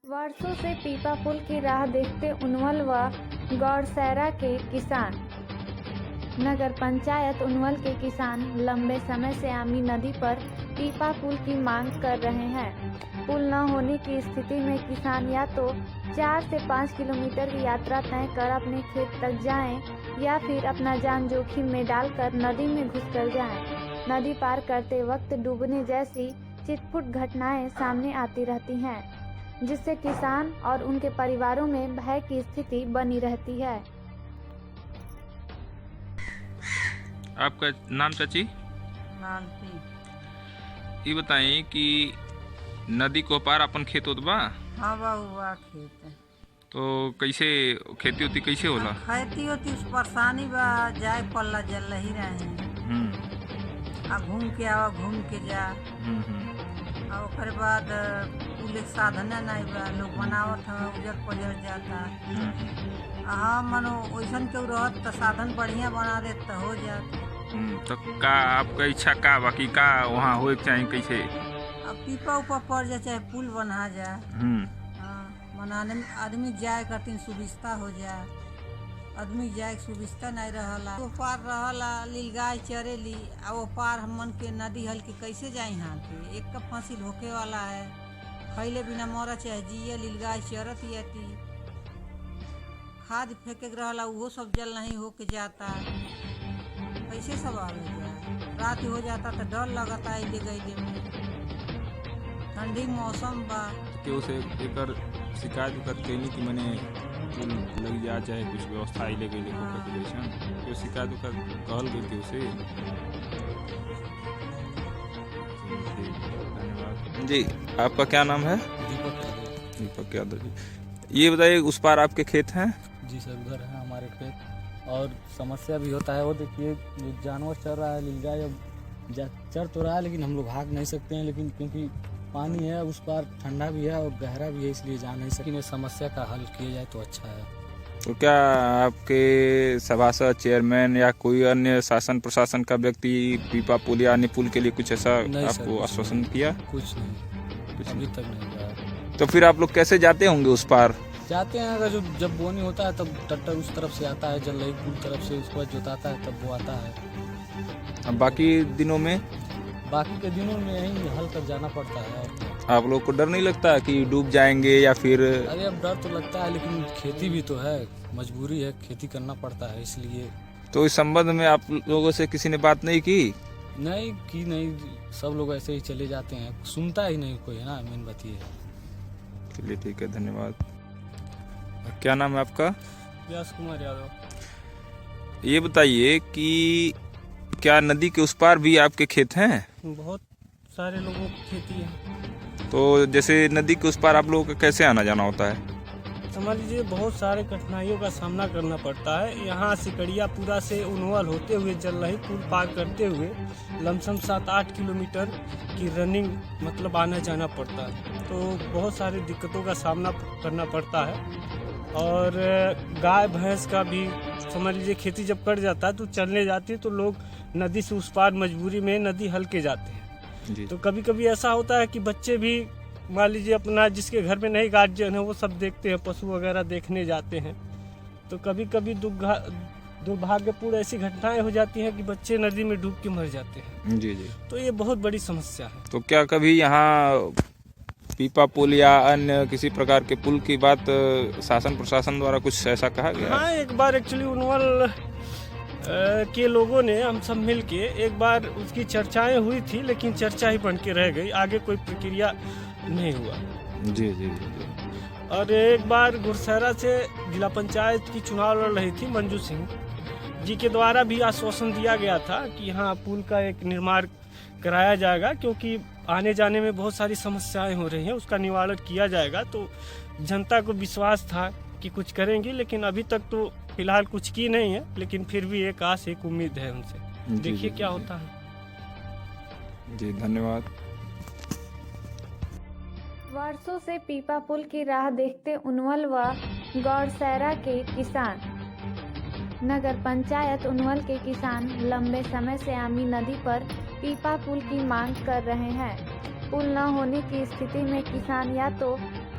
वर्षों से पीपा पुल की राह देखते उनवल व गौरसैरा के किसान। नगर पंचायत उनवल के किसान लंबे समय से आमी नदी पर पीपा पुल की मांग कर रहे हैं। पुल न होने की स्थिति में किसान या तो 4 से 5 किलोमीटर की यात्रा तय कर अपने खेत तक जाएं या फिर अपना जान जोखिम में डालकर नदी में घुसकर जाएं। नदी पार करते वक्त डूबने जैसी छिटपुट घटनाएं सामने आती रहती हैं, जिससे किसान और उनके परिवारों में भय की स्थिति बनी रहती है। आपका नाम चाची? ये बताएं कि नदी को पार अपन खेत होत बा? हाँ बा खेत है। तो कैसे खेती होती कैसे होला? खेती होती उस परेशानी बा, जाए पल्ला जल ही रहे हैं। आ घूम के आवा, घूम के जा। और ओकर बाद पुल एक साधन नहीं बा, लोग बनावत है, उजर पजर जाता। हाँ मनो वैसन क्यों रहत तो साधन बढ़िया बना दे तो हो जाता। तो का आपका इच्छा का बाकी का वहाँ हो चाहिए कैसे? अब पीपा ऊपर पड़ जाए चाहे पुल बना जाए। हाँ बनाने में आदमी जाए करती सुविस्ता हो जाए। आदमी जाए सुविस्ता नहीं रहला, वो पार रहला लील गाय चरेली आ वो पार हमन के नदी हल के कैसे जाए? यहाँ पे एक का फांसी होके वाला है, खैले बिना मरा चाहे जिये लील गाय चरत आती। खाद फेंके रहला वो सब जल नहीं होके जाता, कैसे सब आवे जाए? रात हो जाता तो डर लगता है गईले में। ठंडी मौसम बा केहू से एकर शिकायत कैली कि मैंने पुल लग जा चाहे कुछ व्यवस्था ले गई तो शिकायत कहल गई थी उसे। धन्यवाद जी। आपका क्या नाम है? दीपक यादव जी। ये बताइए उस पार आपके खेत हैं? जी सर, उधर है हमारे खेत। और समस्या भी होता है, वो देखिए जानवर चर रहा है, लीलगाय अब चर तो रहा है लेकिन हम लोग भाग नहीं सकते हैं, लेकिन क्योंकि पानी है उस पार, ठंडा भी है और गहरा भी है, इसलिए जा नहीं सकते। इस समस्या का हल किया जाए तो अच्छा है। तो क्या आपके सभासद, चेयरमैन या कोई अन्य शासन प्रशासन का व्यक्ति पीपा पुल या अन्य पुल के लिए कुछ ऐसा आपको आश्वासन किया? कुछ नहीं, अभी तक नहीं किया। तो फिर आप लोग कैसे जाते होंगे उस पार? जाते हैं अगर जब बोनी होता है तब ट्रैक्टर उस तरफ से आता है, जल्लई पुल तरफ से उसको जोताता है तब वो आता है। अब बाकी दिनों में? बाकी के दिनों में यही हल कर जाना पड़ता है। आप लोग को डर नहीं लगता कि डूब जाएंगे या फिर? अरे अब डर तो लगता है, लेकिन खेती भी तो है, मजबूरी है, खेती करना पड़ता है इसलिए। तो इस संबंध में आप लोगों से किसी ने बात नहीं की? नहीं, सब लोग ऐसे ही चले जाते हैं, सुनता ही नहीं कोई, है ना, मेन बात ये है। चलिए ठीक है, धन्यवाद। क्या नाम है आपका? व्यास कुमार यादव। ये बताइए कि क्या नदी के उस पार भी आपके खेत हैं? बहुत सारे लोगों की खेती है। तो जैसे नदी के उस पार आप लोगों का कैसे आना जाना होता है? समझ लीजिए बहुत सारे कठिनाइयों का सामना करना पड़ता है। यहाँ सिकड़ियापुरा से उनवल होते हुए जल्लई पुल पार करते हुए लमसम 7-8 किलोमीटर की रनिंग मतलब आना जाना पड़ता है। तो बहुत सारी दिक्कतों का सामना करना पड़ता है। और गाय भैंस का भी समझ लीजिए, खेती जब कट जाता है तो चलने जाती है तो लोग नदी से उस पार मजबूरी में नदी हल के जाते हैं जी। तो कभी कभी ऐसा होता है कि बच्चे भी मान लीजिए अपना जिसके घर में नहीं गार्जियन है वो सब देखते हैं, पशु वगैरह देखने जाते हैं। तो कभी कभी दुर्भाग्यपूर्ण ऐसी घटनाएं हो जाती हैं कि बच्चे नदी में डूब के मर जाते हैं जी। तो ये बहुत बड़ी समस्या है। तो क्या कभी यहाँ पीपा पुल या अन्य किसी प्रकार के पुल की बात शासन प्रशासन द्वारा कुछ ऐसा कहा गया? हाँ, एक बार एक्चुअली उनवल के लोगों ने हम सब मिल के एक बार उसकी चर्चाएं हुई थी, लेकिन चर्चा ही बन के रह गई, आगे कोई प्रक्रिया नहीं हुआ जी। और एक बार गौरसैरा से जिला पंचायत की चुनाव लड़ रही थी मंजू सिंह जी के द्वारा भी आश्वासन दिया गया था कि हाँ पुल का एक निर्माण कराया जाएगा, क्योंकि आने जाने में बहुत सारी समस्याएं हो रही हैं, उसका निवारण किया जाएगा। तो जनता को विश्वास था कि कुछ करेंगे, लेकिन अभी तक तो फिलहाल कुछ की नहीं है, लेकिन फिर भी एक आस, एक उम्मीद है उनसे। देखिए क्या होता है जी। धन्यवाद। वर्षों से पीपा पुल की राह देखते उनवल व गौरसैरा के किसान। नगर पंचायत उनवल के किसान लंबे समय से आमी नदी पर पीपा पुल की मांग कर रहे हैं। पुल न होने की स्थिति में किसान या तो